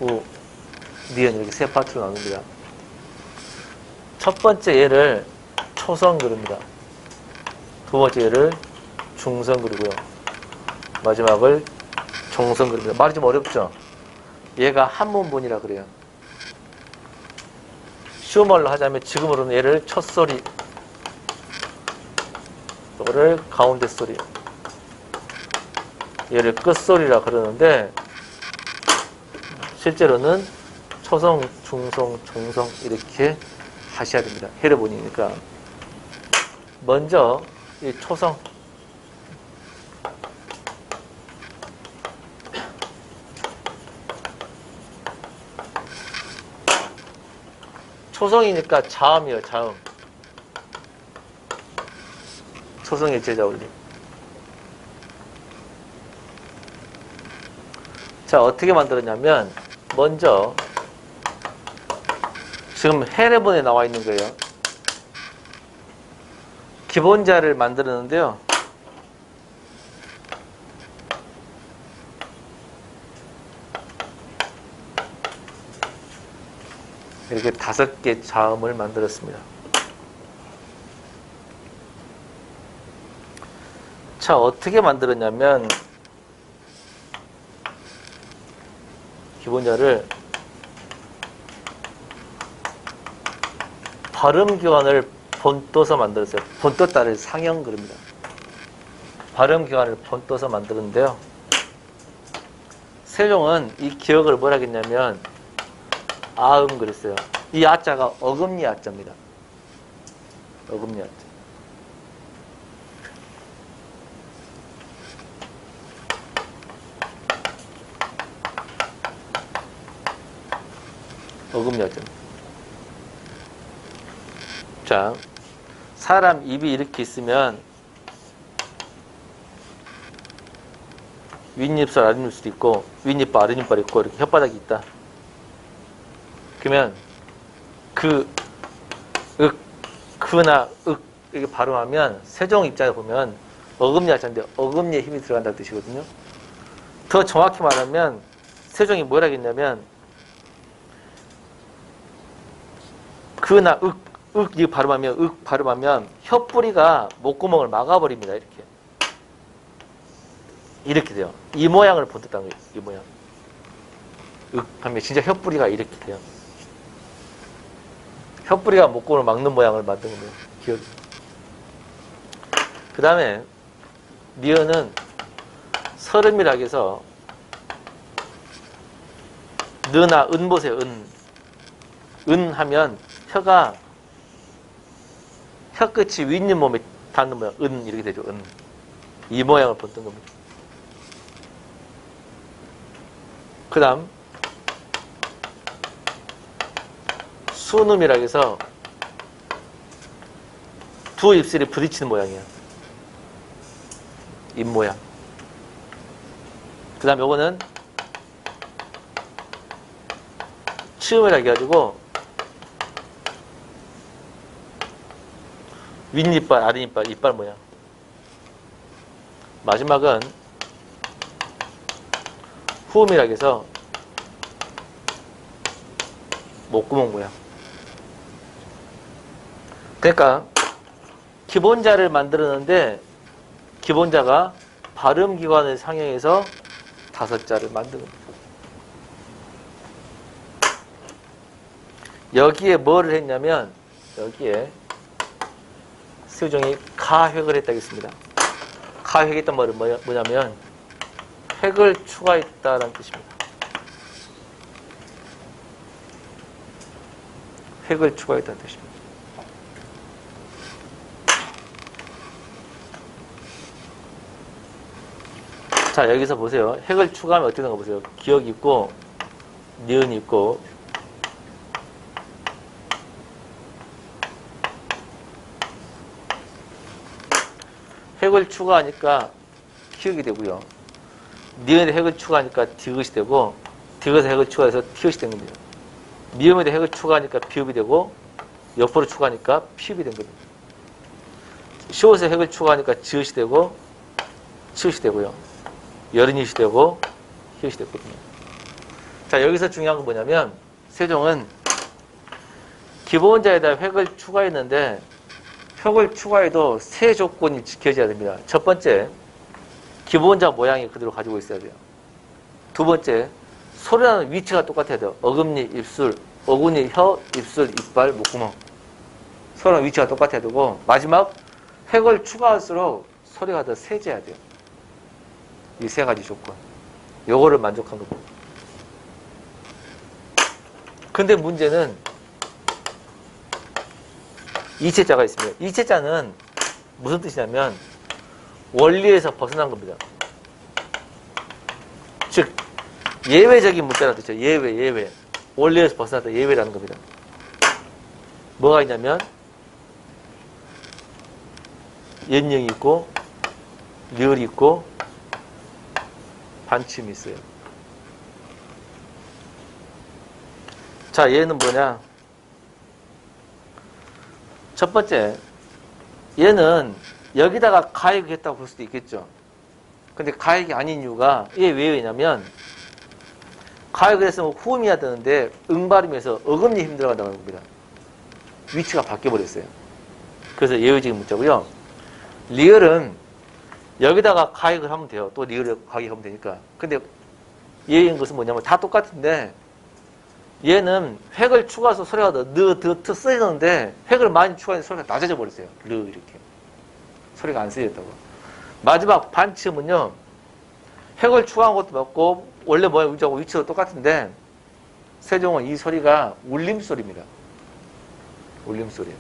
우, 니은 이렇게 세 파트로 나눕니다. 첫 번째 얘를 초성 그립니다. 두 번째 얘를 중성 그리고요. 마지막을 종성 그립니다. 말이 좀 어렵죠? 얘가 한문본이라 그래요. 쉬운 말로 하자면 지금으로는 얘를 첫소리, 이거를 가운데 소리, 얘를 끝소리라 그러는데 실제로는 초성, 중성, 종성 이렇게 하셔야 됩니다. 해를 보니까 먼저 이 초성, 초성이니까 자음이에요. 자음. 초성의 제자올림. 자, 어떻게 만들었냐면 먼저 지금 해례본에 나와 있는 거예요. 기본자를 만들었는데요. 이렇게 5개 자음을 만들었습니다. 자, 어떻게 만들었냐면 기본자를 발음기관을 본떠서 만들었어요. 본떠다를 상형 그럽니다. 발음기관을 본떠서 만드는데요. 세종은 이 기억을 뭐라 했냐면 아음 그랬어요. 이 아자가 어금니 아자입니다. 어금니 아자. 어금니 아자입니다. 자, 사람 입이 이렇게 있으면 윗입술, 아랫입술이 있고 윗이빨, 아랫이빨이 있고 이렇게 혓바닥이 있다. 그러면 그나 이렇게 발음하면 세종 입장에 보면 어금니 하자인데 어금니에 힘이 들어간다는 뜻이거든요. 더 정확히 말하면 세종이 뭐라 했냐면 그나 이 발음하면 혀뿌리가 목구멍을 막아버립니다. 이렇게 돼요. 이 모양을 본뜻한 거예요. 이 모양. 하면 진짜 혀뿌리가 이렇게 돼요. 혀뿌리가 목구멍을 막는 모양을 만든 거예요. 기억이. 그 다음에 니은은 서름이라고 해서 느나 은 보세요. 은 하면 혀가 혀끝이 윗잇몸에 닿는 모양. 이렇게 되죠. 이 모양을 본뜬 겁니다. 그 다음 수음이라고 해서 두 입술이 부딪히는 모양이야. 입 모양. 그 다음 요거는 치음이라고 해가지고 윗이빨, 아랫이빨, 이빨 모양. 마지막은 후음이라고 해서 목구멍 모양. 그러니까 기본자를 만들었는데 기본자가 발음기관을 상향해서 5자를 만든 겁니다. 여기에 뭐를 했냐면 여기에 세종이 가획을 했다고 했습니다. 가획했던 말은 뭐냐면 획을 추가했다는 뜻입니다. 획을 추가했다는 뜻입니다. 자, 여기서 보세요. 획을 추가하면 어떻게 되는 거 보세요. 기억이 있고 니은이 있고 획을 추가하니까 키읔이 되고요. 니은에 획을 추가하니까 디귿이 되고 디귿에 획을 추가해서 티읕이 된 겁니다. 미음에도 획을 추가하니까 비읍이 되고 옆으로 추가하니까 피읍이 된 겁니다. 시옷에 획을 추가하니까 지읒이 되고 치읒이 되고요. 여른이시 되고 히읗이 됐거든요. 자, 여기서 중요한 건 뭐냐면 세종은 기본자에다 획을 추가했는데 획을 추가해도 세 조건이 지켜져야 됩니다. 첫 번째, 기본자 모양이 그대로 가지고 있어야 돼요. 두 번째, 소리나는 위치가 똑같아야 돼요. 어금니, 입술, 어구니, 혀, 입술, 이빨, 목구멍. 소리나는 위치가 똑같아야 되고 마지막, 획을 추가할수록 소리가 더 세져야 돼요. 이 세 가지 조건. 요거를 만족한 겁니다. 근데 문제는 이체자가 있습니다. 이체자는 무슨 뜻이냐면 원리에서 벗어난 겁니다. 즉 예외적인 문자라는 뜻이죠. 예외. 원리에서 벗어났다 예외라는 겁니다. 뭐가 있냐면 연령이 있고 리얼이 있고 반침이 있어요. 자, 얘는 뭐냐? 첫 번째, 얘는 여기다가 가액을 했다고 볼 수도 있겠죠. 근데 가액이 아닌 이유가 이게 왜 왜냐면 가액을 했으면 후음이어야 되는데 응발음에서 어금니 힘 들어간다고 하는 겁니다. 위치가 바뀌어버렸어요. 그래서 예외적인 문자고요. 리얼은 여기다가 가액을 하면 돼요. 또 리얼을 가액하면 되니까. 근데 예외인 것은 뭐냐면 다 똑같은데 얘는 획을 추가해서 소리가 더 쓰이는데 획을 많이 추가해서 소리가 낮아져 버렸어요. 이렇게. 소리가 안 쓰였다고. 마지막 반침은요. 획을 추가한 것도 맞고 원래 뭐야 위치가 똑같은데 세종은 이 소리가 울림소리입니다. 울림소리.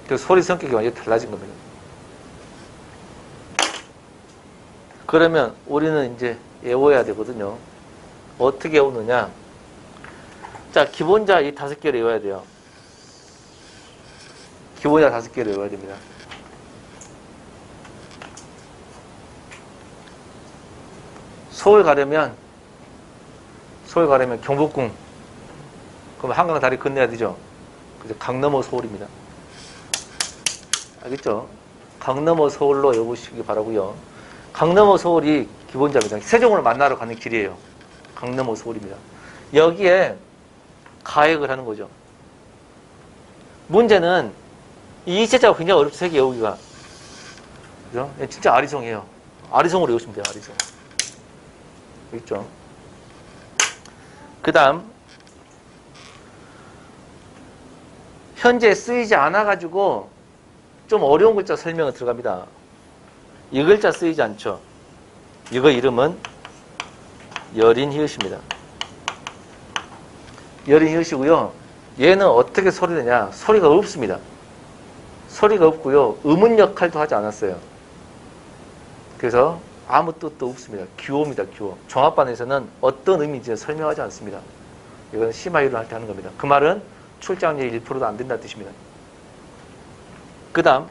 그래서 소리 성격이 완전히 달라진 겁니다. 그러면 우리는 이제 외워야 되거든요. 어떻게 외우느냐. 자, 기본자 이 5개를 외워야 돼요. 기본자 5개를 외워야 됩니다. 서울 가려면 경복궁. 그럼 한강 다리 건너야 되죠. 그래서 강 넘어 서울입니다. 알겠죠? 강 넘어 서울로 외우시기 바라고요. 강 넘어 서울이 기본자입니다. 세종을 만나러 가는 길이에요. 강 넘어 서울입니다. 여기에 가액을 하는 거죠. 문제는 이 이체자가 굉장히 어렵죠. 세계 외우기가. 그죠? 진짜 아리송이에요. 아리송으로 외우시면 돼요. 아리송. 있죠. 그 다음 현재 쓰이지 않아가지고 좀 어려운 글자 설명을 들어갑니다. 이 글자 쓰이지 않죠. 이거 이름은 여린 히읗입니다. 여린 히읗이고요. 얘는 어떻게 소리내냐. 소리가 없습니다. 소리가 없고요. 음운 역할도 하지 않았어요. 그래서 아무 뜻도 없습니다. 기호입니다. 기호. 종합반에서는 어떤 의미인지 설명하지 않습니다. 이건 심화율을 할 때 하는 겁니다. 그 말은 출제확률이 1%도 안 된다는 뜻입니다. 그 다음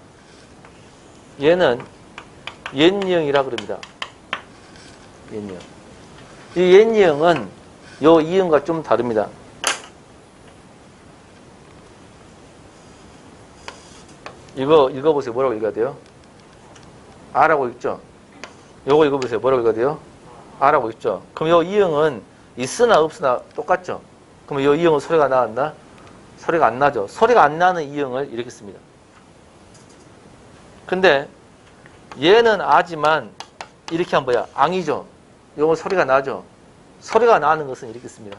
얘는 옛니형이라 그럽니다. 옛니형. 이 옛니형은 요 이형과 좀 다릅니다. 이거 읽어보세요. 뭐라고 읽어야 돼요? 아라고 읽죠? 요거 읽어보세요. 뭐라고 읽어야 돼요? 아라고 읽죠? 그럼 요 이형은 있으나 없으나 똑같죠? 그럼 요 이형은 소리가 나왔나? 소리가 안 나죠? 소리가 안 나는 이형을 이렇게 씁니다. 근데 얘는 아지만 이렇게 하면 뭐야? 앙이죠? 요건 소리가 나죠? 소리가 나는 것은 이렇게 씁니다.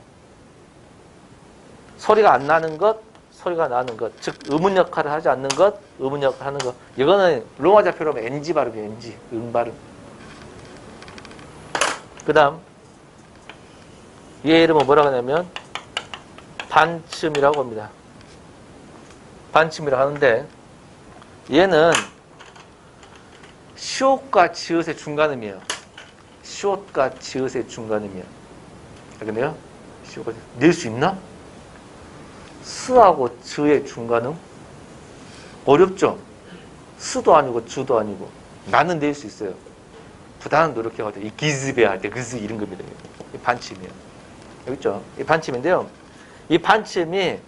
소리가 안 나는 것, 소리가 나는 것. 즉 음운 역할을 하지 않는 것, 음운 역할을 하는 것. 이거는 로마 자표로 하면 NG 발음이에요. NG. 발음. 그 다음 얘 이름은 뭐라고 하냐면 반침이라고 합니다. 반침이라고 하는데 얘는 시옷과 지읒의 중간음이에요. 시옷과 지읒의 중간음이에요. 알겠네요? 시옷과 낼 수 있나? 스하고 즈의 중간음? 어렵죠? 스도 아니고 즈도 아니고 나는 낼 수 있어요. 부단한 노력해가지고 이 기즈베 할 때 그즈 이런 겁니다. 이 반침이에요. 여기 있죠? 이 반침인데요. 이 반침이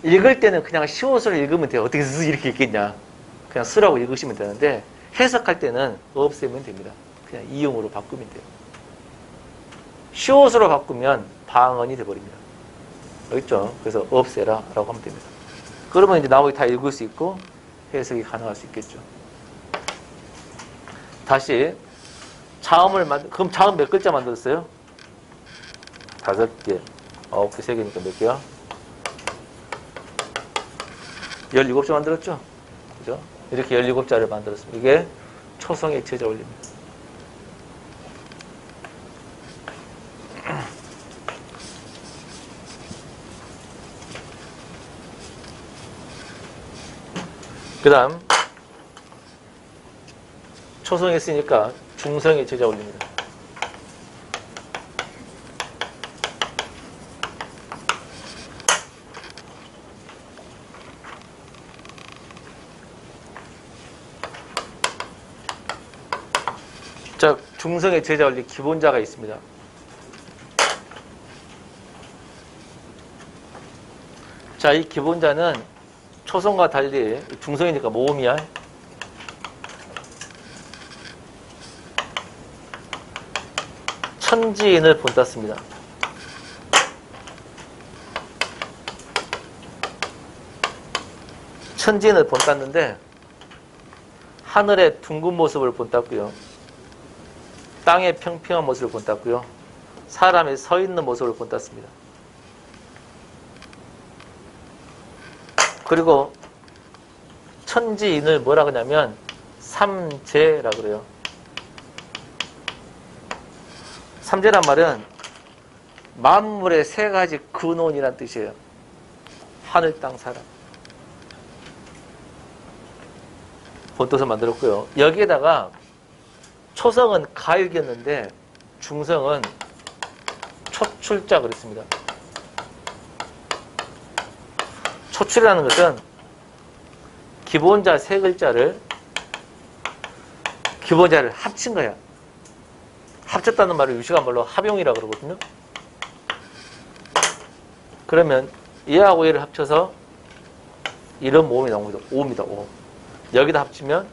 읽을 때는 그냥 시옷으로 읽으면 돼요. 어떻게 즈 이렇게 읽겠냐? 그냥 쓰라고 읽으시면 되는데 해석할 때는 없애면 됩니다. 그냥 이용으로 바꾸면 돼요. 시옷으로 바꾸면 방언이 돼버립니다. 여기 있죠? 그래서 없애라 라고 하면 됩니다. 그러면 이제 나머지 다 읽을 수 있고 해석이 가능할 수 있겠죠. 다시 자음을 그럼 자음 몇 글자 만들었어요? 5개. 9개, 3개니까 몇 개야? 17개 만들었죠? 그죠? 이렇게 17자를 만들었습니다. 이게 초성의 제자 원리입니다. 그 다음 초성했으니까 중성의 제자 원리입니다. 자, 중성의 제자 원리 기본자가 있습니다. 자, 이 기본자는 초성과 달리 중성이니까 모음이야. 천지인을 본땄습니다. 천지인을 본땄는데 하늘의 둥근 모습을 본땄고요. 땅의 평평한 모습을 본땄고요. 사람이 서 있는 모습을 본땄습니다. 그리고 천지인을 뭐라 그러냐면 삼재라 그래요. 삼재란 말은 만물의 세 가지 근원이란 뜻이에요. 하늘, 땅, 사람. 본뜻을 만들었고요. 여기에다가 초성은 가일기였는데 중성은 초출자 그랬습니다. 초출이라는 것은 기본자 세 글자를 합친 거야. 합쳤다는 말을 유식한 말로 합용이라고 그러거든요. 그러면 얘하고 얘를 합쳐서 이런 모음이 나옵니다. 오입니다. 오. 여기다 합치면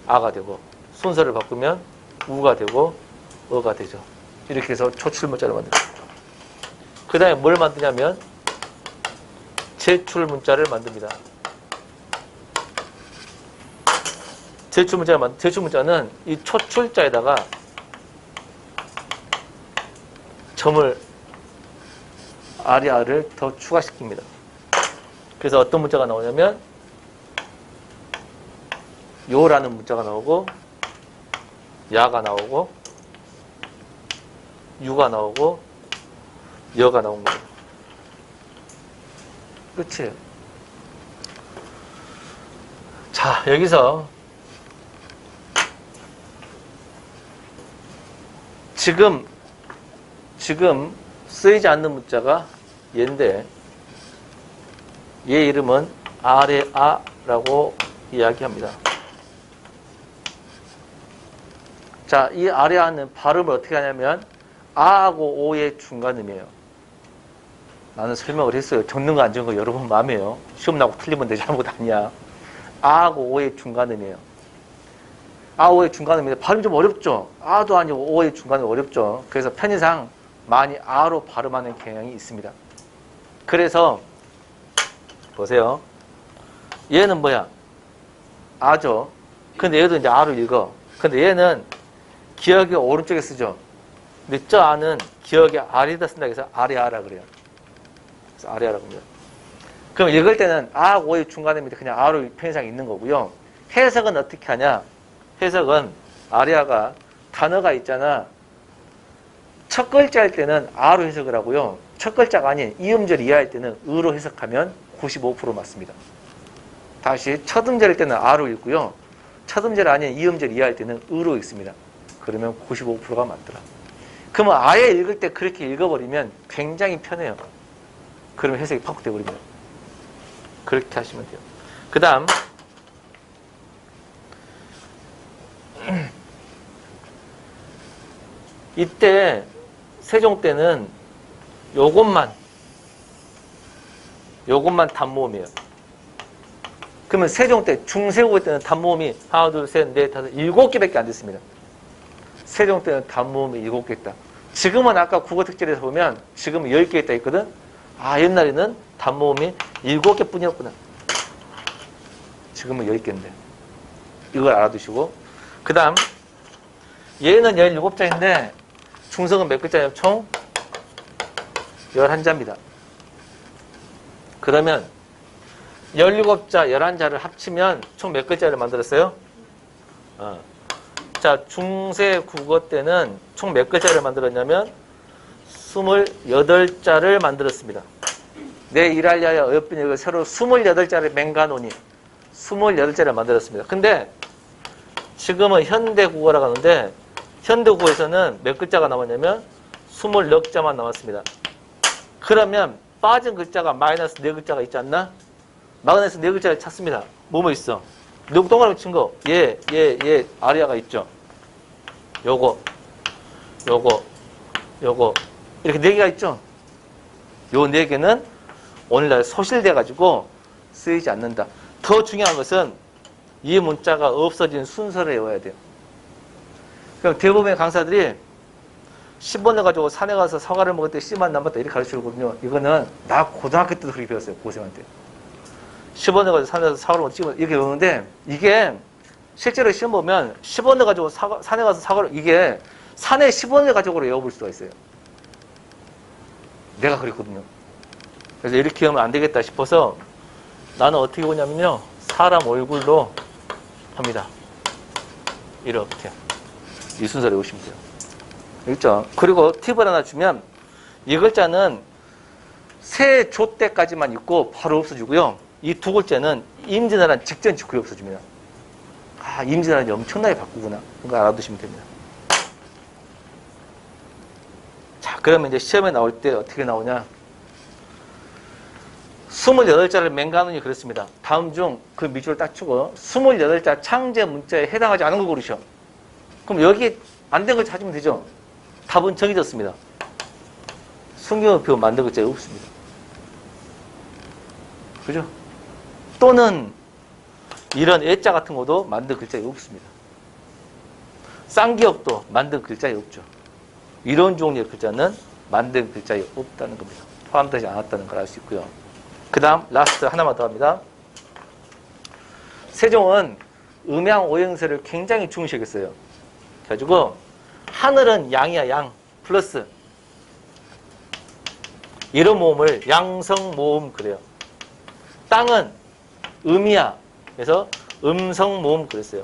아가 되고 순서를 바꾸면 우가 되고 어가 되죠. 이렇게 해서 초출문자를 만듭니다. 그 다음에 뭘 만드냐면 제출문자를 만듭니다. 제출문자는 이 초출자에다가 점을 아리아를 더 추가시킵니다. 그래서 어떤 문자가 나오냐면 요라는 문자가 나오고 야가 나오고 유가 나오고 여가 나온 거예요. 끝이에요. 자, 여기서 지금 쓰이지 않는 문자가 얘인데 얘 이름은 아레아라고 이야기합니다. 자, 이 아레아는 발음을 어떻게 하냐면 아하고 오의 중간음이에요. 나는 설명을 했어요. 적는 거 안 적는 거 여러분 마음이에요. 시험 나고 틀리면 내 잘못 아니야. 아하고 오의 중간음이에요. 아, 오의 중간음인데 발음이 좀 어렵죠. 아도 아니고 오의 중간음 어렵죠. 그래서 편의상 많이 아로 발음하는 경향이 있습니다. 그래서 보세요. 얘는 뭐야? 아죠. 근데 얘도 이제 아로 읽어. 근데 얘는 기억이 오른쪽에 쓰죠. 근데 저 아는 기억이 아래에다 쓴다 해서 아레아라 그래요. 그래서 아레아라고 합니다. 그럼 읽을 때는 아, 오의 중간음인데 그냥 아로 편의상 있는 거고요. 해석은 어떻게 하냐? 해석은 아레아가 단어가 있잖아. 첫 글자일 때는 아로 해석을 하고요. 첫 글자가 아닌 이음절 이하일 때는 으로 해석하면 95% 맞습니다. 다시 첫 음절일 때는 아로 읽고요. 첫 음절 아닌 이음절 이하일 때는 으로 읽습니다. 그러면 95%가 맞더라. 그러면 아예 읽을 때 그렇게 읽어버리면 굉장히 편해요. 그러면 해석이 팍 돼버립니다. 그렇게 하시면 돼요. 그 다음 이때 세종 때는 요것만 단모음이에요. 그러면 세종 때 중세고 때는 단모음이 하나, 둘, 셋, 넷, 다섯, 7개밖에 안 됐습니다. 세종 때는 단모음이 7개 있다. 지금은 아까 국어 특집에서 보면 지금은 10개 있다 했거든. 아, 옛날에는 단모음이 7개 뿐이었구나. 지금은 10개인데. 이걸 알아두시고. 그 다음 얘는 17자인데 중성은 몇 글자냐면 총 11자입니다. 그러면 17자, 11자를 합치면 총 몇 글자를 만들었어요? 자, 중세 국어 때는 총 몇 글자를 만들었냐면 28자를 만들었습니다. 내 이랄리아야 어여쁜 이걸 새로 28자를 맹가노니 28자를 만들었습니다. 근데 지금은 현대국어라고 하는데 현대국어에서는 몇 글자가 남았냐면 24자만 남았습니다. 그러면 빠진 글자가 마이너스 4글자가 있지 않나? 마이너스 4글자를 찾습니다. 뭐뭐 있어? 동그라미 친 거. 아리아가 있죠. 요거. 이렇게 4개가 있죠. 요 4개는 오늘날 소실돼가지고 쓰이지 않는다. 더 중요한 것은 이 문자가 없어진 순서를 외워야 돼요. 그럼 대부분의 강사들이 10번을 가지고 산에 가서 사과를 먹을 때 씨만 남았다 이렇게 가르치거든요. 이거는 나 고등학교 때도 그렇게 배웠어요. 고생한테. 10번을 가지고 산에 가서 사과를 먹을 때 이렇게 외우는데 이게 실제로 시험 보면 10원을 가지고 산에 가서 사과를 이게 산에 10원을 가지고 외워볼 수가 있어요. 내가 그랬거든요. 그래서 이렇게 하면 안 되겠다 싶어서 나는 어떻게 보냐면요. 사람 얼굴로 합니다. 이렇게. 이 순서를 외우시면 돼요. 알겠죠? 그리고 팁을 하나 주면 이 글자는 새 조 때까지만 있고 바로 없어지고요. 이 두 글자는 임진왜란 직전 직후에 없어집니다. 아, 임진왜란이 엄청나게 바꾸구나. 그거 알아두시면 됩니다. 자, 그러면 이제 시험에 나올 때 어떻게 나오냐? 28자를 맹가누니 그랬습니다. 다음 중 그 밑줄을 딱 치고 28자 창제 문자에 해당하지 않은 걸 고르셔. 그럼 여기 안 된 걸 찾으면 되죠. 답은 정해졌습니다. 순경어표 만든 글자가 없습니다. 그죠? 또는 이런 애자 같은 것도 만든 글자가 없습니다. 쌍기역도 만든 글자가 없죠. 이런 종류의 글자는 만든 글자가 없다는 겁니다. 포함되지 않았다는 걸 알 수 있고요. 그 다음 라스트 하나만 더 합니다. 세종은 음양 오형세를 굉장히 중시했어요. 그래가지고 하늘은 양이야, 양 플러스 이런 모음을 양성모음 그래요. 땅은 음이야. 그래서 음성모음 그랬어요.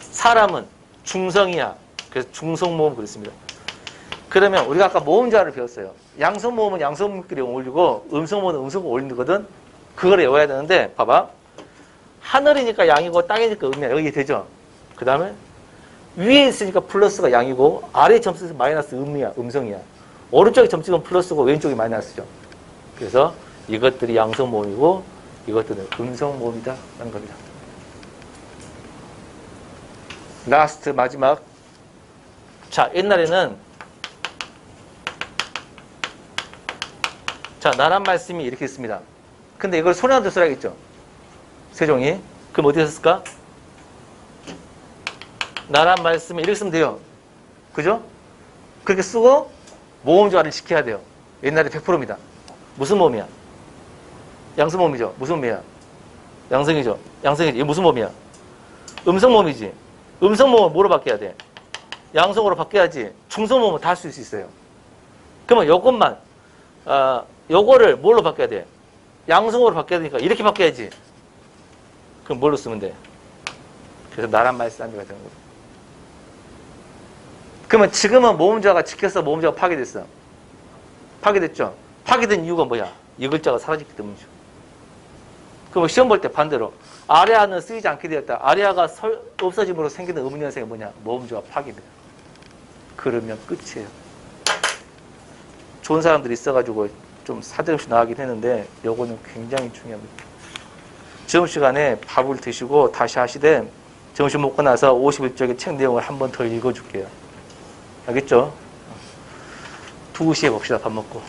사람은 중성이야. 그래서 중성모음 그랬습니다. 그러면 우리가 아까 모음자를 배웠어요. 양성모음은 양성모음끼리 어울리고 음성모음은 음성모음 어울리거든. 그걸 외워야 되는데 봐봐. 하늘이니까 양이고 땅이니까 음이야. 여기 되죠. 그 다음에 위에 있으니까 플러스가 양이고 아래 점수에서 마이너스 음이야. 음성이야. 오른쪽에 점수는 플러스고 왼쪽이 마이너스죠. 그래서 이것들이 양성모음이고 이것들은 음성모음이다 라는 겁니다. 라스트 마지막. 자, 옛날에는 자, 나란 말씀이 이렇게 있습니다. 근데 이걸 손에 얹어 써야겠죠. 세종이. 그럼 어디에 썼을까? 나란 말씀이 이렇게 쓰면 돼요. 그죠? 그렇게 쓰고 모음조화를 지켜야 돼요. 옛날에 100%입니다. 무슨 모음이야? 양성모음이죠. 무슨 모음이야? 양성이죠. 양성이지. 이게 무슨 모음이야? 음성모음이지. 음성모음은 뭐로 바뀌어야 돼? 양성으로 바뀌어야지. 중성모음은 다 할 수 있어요. 그러면 요것만 요거를 뭘로 바뀌어야 돼? 양성으로 바뀌어야 되니까 이렇게 바뀌어야지. 그럼 뭘로 쓰면 돼? 그래서 나란 말씀이 되는 거예요. 그러면 지금은 모음조화가 지켜서 모음조화가 파괴됐어. 파괴됐죠? 파괴된 이유가 뭐야? 이 글자가 사라졌기 때문이죠. 그럼 시험 볼 때 반대로 아래아는 쓰이지 않게 되었다. 아래아가 없어짐으로 생기는 의문현상이 뭐냐? 모음조화 파괴입니다. 그러면 끝이에요. 좋은 사람들이 있어가지고 좀 사정없이 나가긴 했는데 요거는 굉장히 중요합니다. 점심시간에 밥을 드시고 다시 하시되 점심 먹고 나서 51쪽의 책 내용을 한 번 더 읽어줄게요. 알겠죠? 2시에 봅시다. 밥 먹고.